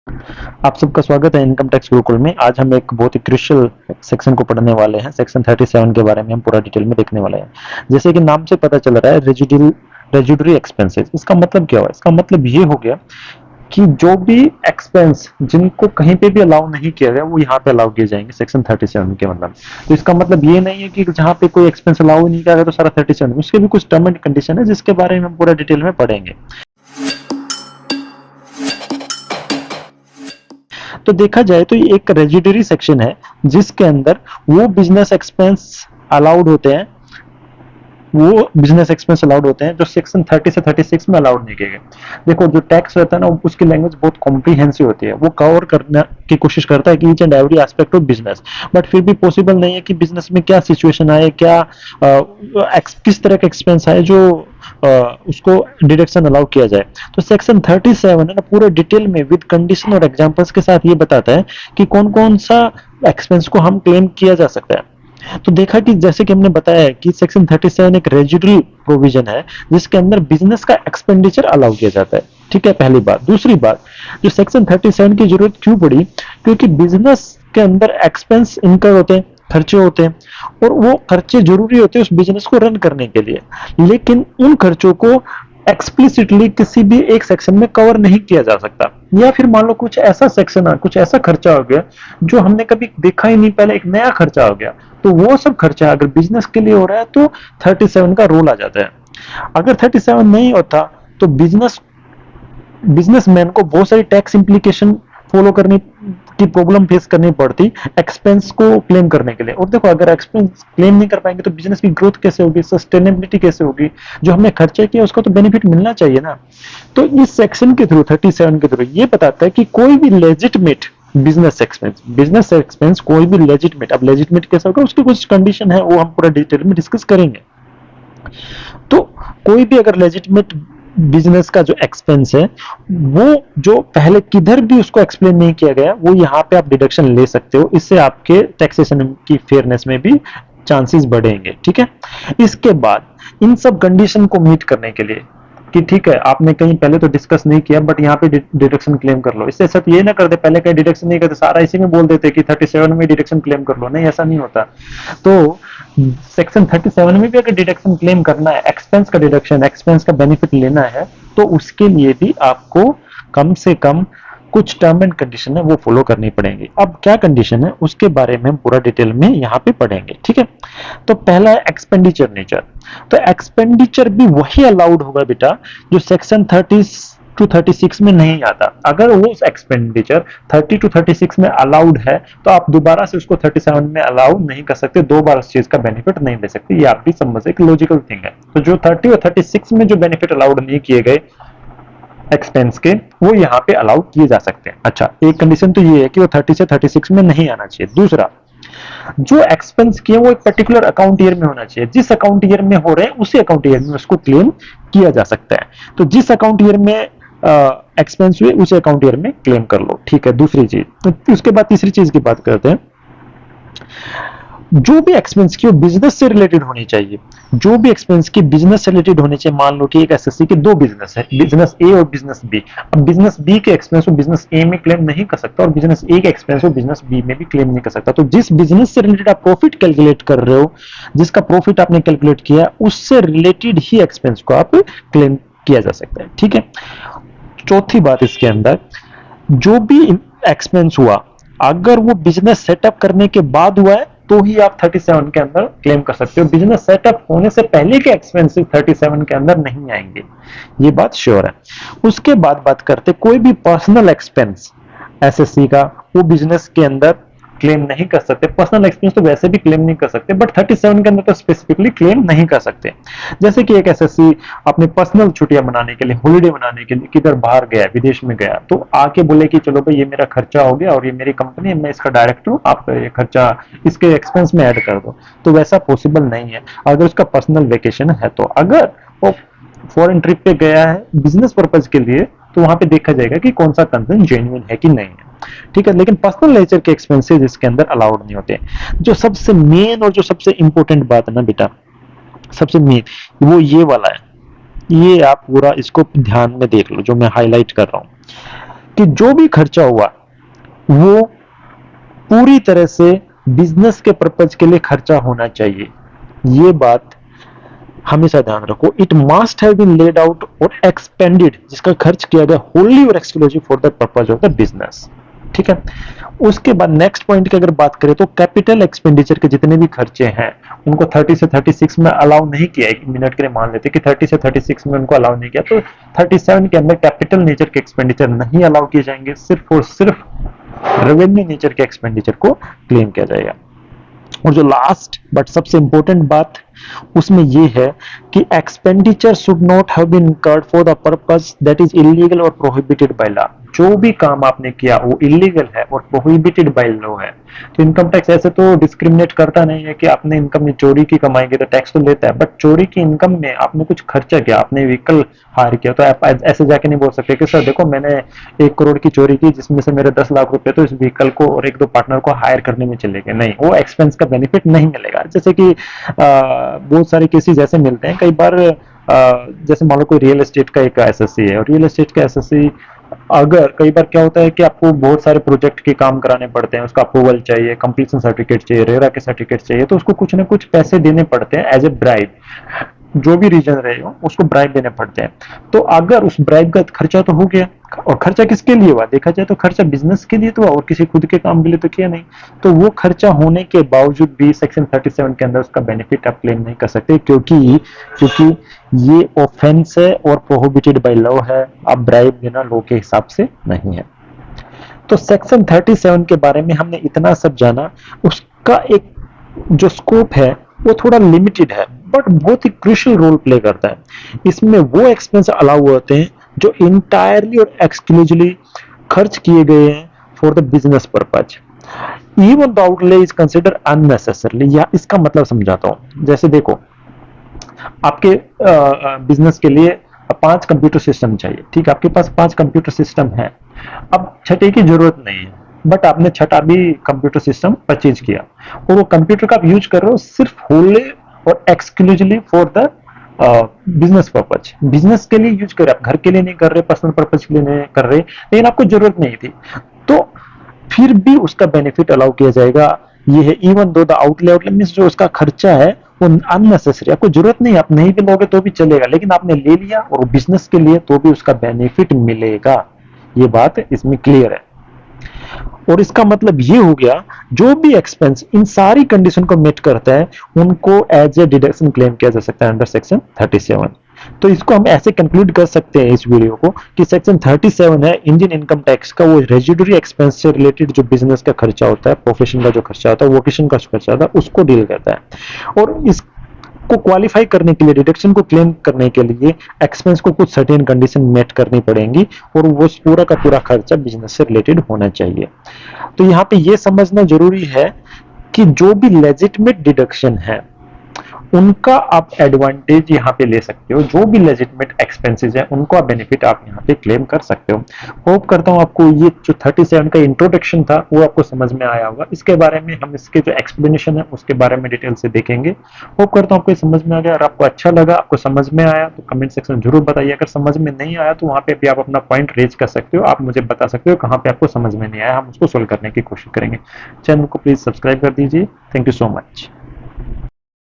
आप सबका स्वागत है इनकम टैक्स गुरुकुल में। आज हम एक बहुत ही क्रिशियल सेक्शन को पढ़ने वाले हैं। सेक्शन 37 के बारे में हम पूरा डिटेल में देखने वाले हैं। जैसे कि नाम से पता चल रहा है, रेजिडुअरी एक्सपेंसेस। इसका मतलब क्या हुआ? इसका मतलब ये हो गया कि जो भी एक्सपेंस जिनको कहीं पे भी अलाउ नहीं किया गया वो यहाँ पे अलाउ किए जाएंगे सेक्शन 37 के मतलब। तो इसका मतलब ये नहीं है कि जहाँ पे कोई एक्सपेंस अलाउ नहीं किया गया तो सारा 37 में, उसके भी कुछ टर्म एंड कंडीशन है जिसके बारे में हम पूरा डिटेल में पढ़ेंगे। तो देखा जाए तो ये एक रेजिडरी सेक्शन है जिसके अंदर वो बिजनेस एक्सपेंस अलाउड होते हैं, वो बिजनेस एक्सपेंस अलाउड होते हैं जो सेक्शन 30 से 36 में अलाउड नहीं किए गए। देखो, जो टैक्स रहता है ना, उसकी लैंग्वेज बहुत कॉम्प्रिहेंसिव होती है। वो कवर करने की कोशिश करता है कि each and every aspect of business, but फिर भी पॉसिबल नहीं है कि बिजनेस में क्या सिचुएशन आए, क्या किस तरह का एक्सपेंस आए जो उसको डिडक्शन अलाउ किया जाए। तो सेक्शन 37 है ना, पूरे डिटेल में विद कंडीशन और एग्जांपल्स के साथ ये बताता है कि कौन कौन सा एक्सपेंस को हम क्लेम किया जा सकता है। तो देखा कि जैसे कि हमने बताया कि सेक्शन 37 एक रेजिडुअल प्रोविजन है जिसके अंदर बिजनेस का एक्सपेंडिचर अलाउ किया जाता है। ठीक है, पहली बात। दूसरी बात, जो सेक्शन 37 की जरूरत क्यों पड़ी? क्योंकि बिजनेस के अंदर एक्सपेंस इनकर होते हैं, खर्चे होते हैं, और वो खर्चे जरूरी होते हैं उस बिजनेस को रन करने के लिए, लेकिन उन खर्चों को एक्सप्लिसिटली किसी भी एक सेक्शन में कवर नहीं किया जा सकता। या फिर मान लो कुछ ऐसा सेक्शन है, कुछ ऐसा खर्चा हो गया जो हमने कभी देखा ही नहीं, पहले एक नया खर्चा हो गया, तो वो सब खर्चा अगर बिजनेस के लिए हो रहा है तो 37 का रोल आ जाता है। अगर 37 नहीं होता तो बिजनेसमैन को बहुत सारी टैक्स इंप्लीकेशन फॉलो करनी की प्रॉब्लम फेस करनी पड़ती एक्सपेंस को क्लेम करने के लिए। और देखो, अगर एक्सपेंस क्लेम नहीं कर पाएंगे तो बिजनेस की ग्रोथ कैसे होगी, सस्टेनेबिलिटी कैसे होगी? जो हमने खर्चे किया उसका तो बेनिफिट मिलना चाहिए ना। तो इस सेक्शन के थ्रू 37 के थ्रू ये बताता है कि कोई भी लेजिटमेट बिजनेस एक्सपेंस कोई भी लेजिटमेट, अब लेजिटमेट कैसा होगा उसकी कुछ कंडीशन है, वो हम पूरा डिटेल में डिस्कस करेंगे। तो कोई भी अगर लेजिटमेट बिजनेस का जो एक्सपेंस है, वो जो पहले किधर भी उसको एक्सप्लेन नहीं किया गया, वो यहाँ पे आप डिडक्शन ले सकते हो। इससे आपके टैक्सेशन की फेयरनेस में भी चांसेस बढ़ेंगे। ठीक है, इसके बाद इन सब कंडीशन को मीट करने के लिए कि ठीक है, आपने कहीं पहले तो डिस्कस नहीं किया बट यहाँ पे डिडक्शन क्लेम कर लो, इससे साथ ये ना करते पहले कहीं डिडक्शन नहीं करते, सारा इसी में बोल देते कि 37 में डिडक्शन क्लेम कर लो। नहीं, ऐसा नहीं होता। तो सेक्शन 37 में भी अगर डिडक्शन क्लेम करना है, एक्सपेंस का डिडक्शन, एक्सपेंस का बेनिफिट लेना है, तो उसके लिए भी आपको कम से कम कुछ टर्म एंड कंडीशन है वो फॉलो करनी पड़ेंगी। अब क्या कंडीशन है उसके बारे में हम पूरा डिटेल में यहाँ पे पढ़ेंगे। ठीक है, तो पहला है एक्सपेंडिचर नेचर। तो एक्सपेंडिचर भी वही अलाउड होगा बेटा जो सेक्शन 30 टू 36 में नहीं आता। अगर वो एक्सपेंडिचर 30 टू 36 में अलाउड है तो आप दोबारा से उसको 37 में अलाउ नहीं कर सकते, दो बार उस चीज का बेनिफिट नहीं ले सकते। ये आप भी समझ एक लॉजिकल थिंग है। तो जो 30 और 36 में जो बेनिफिट अलाउड नहीं किए गए एक्सपेंस के, वो यहाँ पे अलाउ किए जा सकते हैं। अच्छा, एक कंडीशन तो ये है कि वो 30 से 36 में नहीं आना चाहिए। दूसरा, जो एक्सपेंस किए वो एक पर्टिकुलर अकाउंट ईयर में होना चाहिए। जिस अकाउंट ईयर में हो रहे हैं उसी अकाउंट ईयर में उसको क्लेम किया जा सकता है। तो जिस अकाउंट ईयर में एक्सपेंस हुए उसी अकाउंट ईयर में क्लेम कर लो। ठीक है, दूसरी चीज। तो उसके बाद तीसरी चीज की बात करते हैं। जो भी एक्सपेंस की वो बिजनेस से रिलेटेड होनी चाहिए। जो भी एक्सपेंस की बिजनेस से रिलेटेड होनी चाहिए। मान लो कि एक एसएससी के दो बिजनेस है, बिजनेस ए और बिजनेस बी। अब बिजनेस बी के एक्सपेंस वो बिजनेस ए में क्लेम नहीं कर सकता और बिजनेस ए के एक्सपेंस वो बिजनेस बी में भी क्लेम नहीं कर सकता। तो जिस बिजनेस से रिलेटेड आप प्रॉफिट कैलकुलेट कर रहे हो, जिसका प्रॉफिट आपने कैलकुलेट किया, उससे रिलेटेड ही एक्सपेंस को आप क्लेम किया जा सकता है। ठीक है, चौथी बात इसके अंदर, जो भी एक्सपेंस हुआ अगर वो बिजनेस सेटअप करने के बाद हुआ है तो ही आप 37 के अंदर क्लेम कर सकते हो। बिजनेस सेटअप होने से पहले के एक्सपेंसेस 37 के अंदर नहीं आएंगे, ये बात श्योर है। उसके बाद बात करते कोई भी पर्सनल एक्सपेंस एसएससी का, वो बिजनेस के अंदर क्लेम नहीं कर सकते। पर्सनल एक्सपेंस तो वैसे भी क्लेम नहीं कर सकते, बट 37 के अंदर तो स्पेसिफिकली क्लेम नहीं कर सकते। जैसे कि एक एसएससी अपने पर्सनल छुट्टियां मनाने के लिए, हॉलीडे मनाने के लिए किधर बाहर गया, विदेश में गया, तो आके बोले कि चलो भाई ये मेरा खर्चा हो गया और ये मेरी कंपनी है, मैं इसका डायरेक्टर हूँ, आप ये खर्चा इसके एक्सपेंस में ऐड कर दो। तो वैसा पॉसिबल नहीं है अगर उसका पर्सनल वेकेशन है। तो अगर वो फॉरेन ट्रिप पे गया है बिजनेस पर्पज के लिए, तो वहां पे देखा जाएगा कि कौन सा कंसर्न जेन्युइन है कि नहीं है। ठीक है, लेकिन पर्सनल नेचर के एक्सपेंसेस इसके अंदर अलाउड नहीं होते। जो सबसे मेन और जो सबसे इंपॉर्टेंट बात है ना बेटा, सबसे मेन वो ये वाला है। ये आप पूरा इसको ध्यान में देख लो जो मैं हाईलाइट कर रहा हूँ। कि जो भी खर्चा हुआ वो पूरी तरह से बिजनेस के पर्पज के लिए खर्चा होना चाहिए। ये बात हमेशा ध्यान रखो। It must have been laid out और एक्सपेंडेड, जिसका खर्च किया गया होली और exclusive for the purpose of the business. ठीक है। उसके बाद नेक्स्ट पॉइंट की अगर बात करें तो कैपिटल एक्सपेंडिचर के जितने भी खर्चे हैं उनको 30 से 36 में अलाउ नहीं किया। एक मिनट के लिए मान लेते कि 30 से 36 में उनको अलाउ नहीं किया, तो 37 के अंदर कैपिटल नेचर के एक्सपेंडिचर नहीं अलाउ किए जाएंगे, सिर्फ और सिर्फ रेवेन्यू नेचर के एक्सपेंडिचर को क्लेम किया जाएगा। और जो लास्ट बट सबसे इंपॉर्टेंट बात उसमें ये है कि expenditure should not have been incurred for the purpose that is illegal और प्रोहिबिटेड बाय लॉ। जो भी काम आपने किया वो इलीगल है और प्रोहिबिटेड बाय लॉ है। तो इनकम टैक्स ऐसे तो डिस्क्रिमिनेट करता नहीं है कि आपने इनकम में चोरी की कमाई की तो टैक्स तो लेता है, बट चोरी की इनकम में आपने कुछ खर्चा किया, आपने व्हीकल हायर किया, तो आप ऐसे जाके नहीं बोल सकते कि सर देखो मैंने 1 करोड़ की चोरी की जिसमें से मेरे 10 लाख रुपए तो इस व्हीकल को और 1-2 पार्टनर को हायर करने में चले गए। नहीं, वो एक्सपेंस का बेनिफिट नहीं मिलेगा। जैसे कि बहुत सारे केसेस ऐसे मिलते हैं कई बार, जैसे मान लो कोई रियल एस्टेट का एक एसएससी है और रियल एस्टेट का एसएससी, अगर कई बार क्या होता है कि आपको बहुत सारे प्रोजेक्ट के काम कराने पड़ते हैं, उसका अप्रूवल चाहिए, कंप्लीशन सर्टिफिकेट चाहिए, रेरा के सर्टिफिकेट चाहिए, तो उसको कुछ ना कुछ पैसे देने पड़ते हैं एज ए ब्राइब। जो भी रीजन रहे हो उसको ब्राइब देने पड़ते हैं। तो अगर उस ब्राइब का खर्चा तो हो गया, और खर्चा किसके लिए हुआ, देखा जाए तो खर्चा बिजनेस के लिए तो हुआ और किसी खुद के काम के लिए तो किया नहीं। तो वो खर्चा होने के बावजूद भी सेक्शन 37 के अंदर उसका बेनिफिट आप क्लेम नहीं कर सकते, क्योंकि ये ऑफेंस है और प्रोहिबिटेड बाय लॉ है। आप ब्राइब देना लॉ के हिसाब से नहीं है। तो सेक्शन 37 के बारे में हमने इतना सब जाना। उसका एक जो स्कोप है वो थोड़ा लिमिटेड है बट बहुत ही क्रूशियल रोल प्ले करता है। इसमें वो एक्सपेंस अलाउ होते हैं जो इंटायरली और एक्सक्लूसिवली खर्च किए गए हैं for the business purpose, even the outlay is consider unnecessarily. या इसका मतलब समझाता हूं। जैसे देखो, आपके बिजनेस के लिए 5 कंप्यूटर सिस्टम चाहिए, ठीक है, आपके पास 5 कंप्यूटर सिस्टम है। अब छठे की जरूरत नहीं है बट आपने छठा भी कंप्यूटर सिस्टम परचेज किया और वो कंप्यूटर का आप यूज कर रहे हो सिर्फ होले और exclusively for the business purpose. Business के लिए यूज कर रहे, आप घर के लिए नहीं कर रहे, पर्सनल पर्पज के लिए नहीं कर रहे, लेकिन आपको जरूरत नहीं थी, तो फिर भी उसका बेनिफिट अलाउ किया जाएगा। ये है even though the outlay means जो उसका खर्चा है वो अननेसेसरी, आपको जरूरत नहीं, आप नहीं भी लोगे तो भी चलेगा, लेकिन आपने ले लिया और बिजनेस के लिए तो भी उसका बेनिफिट मिलेगा। ये बात इसमें क्लियर है। और इसका मतलब ये हो गया जो भी एक्सपेंस इन सारी कंडीशन को मीट करता है उनको एज ए डिडक्शन क्लेम किया जा सकता है अंडर सेक्शन 37। तो इसको हम ऐसे कंक्लूड कर सकते हैं इस वीडियो को कि सेक्शन 37 है इंडियन इनकम टैक्स का वो रेजिडुअरी एक्सपेंस से रिलेटेड जो बिजनेस का खर्चा होता है, प्रोफेशन का जो खर्चा होता है, वोकेशन का खर्चा होता है, उसको डील करता है। और इस को क्वालिफाई करने के लिए, डिडक्शन को क्लेम करने के लिए एक्सपेंस को कुछ सर्टेन कंडीशन मेट करनी पड़ेंगी और वो पूरा का पूरा खर्चा बिजनेस से रिलेटेड होना चाहिए। तो यहाँ पे ये समझना जरूरी है कि जो भी लेजिटिमेट डिडक्शन है उनका आप एडवांटेज यहाँ पे ले सकते हो, जो भी लेजिटिमेट एक्सपेंसेस है उनको आप बेनिफिट आप यहाँ पे क्लेम कर सकते हो। होप करता हूँ आपको ये जो 37 का इंट्रोडक्शन था वो आपको समझ में आया होगा। इसके बारे में हम इसके जो एक्सप्लेनेशन है उसके बारे में डिटेल से देखेंगे। होप करता हूँ आपको समझ में आ गया। अगर आपको अच्छा लगा, आपको समझ में आया तो कमेंट सेक्शन जरूर बताइए। अगर समझ में नहीं आया तो वहाँ पे भी आप अपना पॉइंट रेज कर सकते हो, आप मुझे बता सकते हो कहाँ पे आपको समझ में नहीं आया, हम उसको सोल्व करने की कोशिश करेंगे। चैनल को प्लीज सब्सक्राइब कर दीजिए। Thank you so much.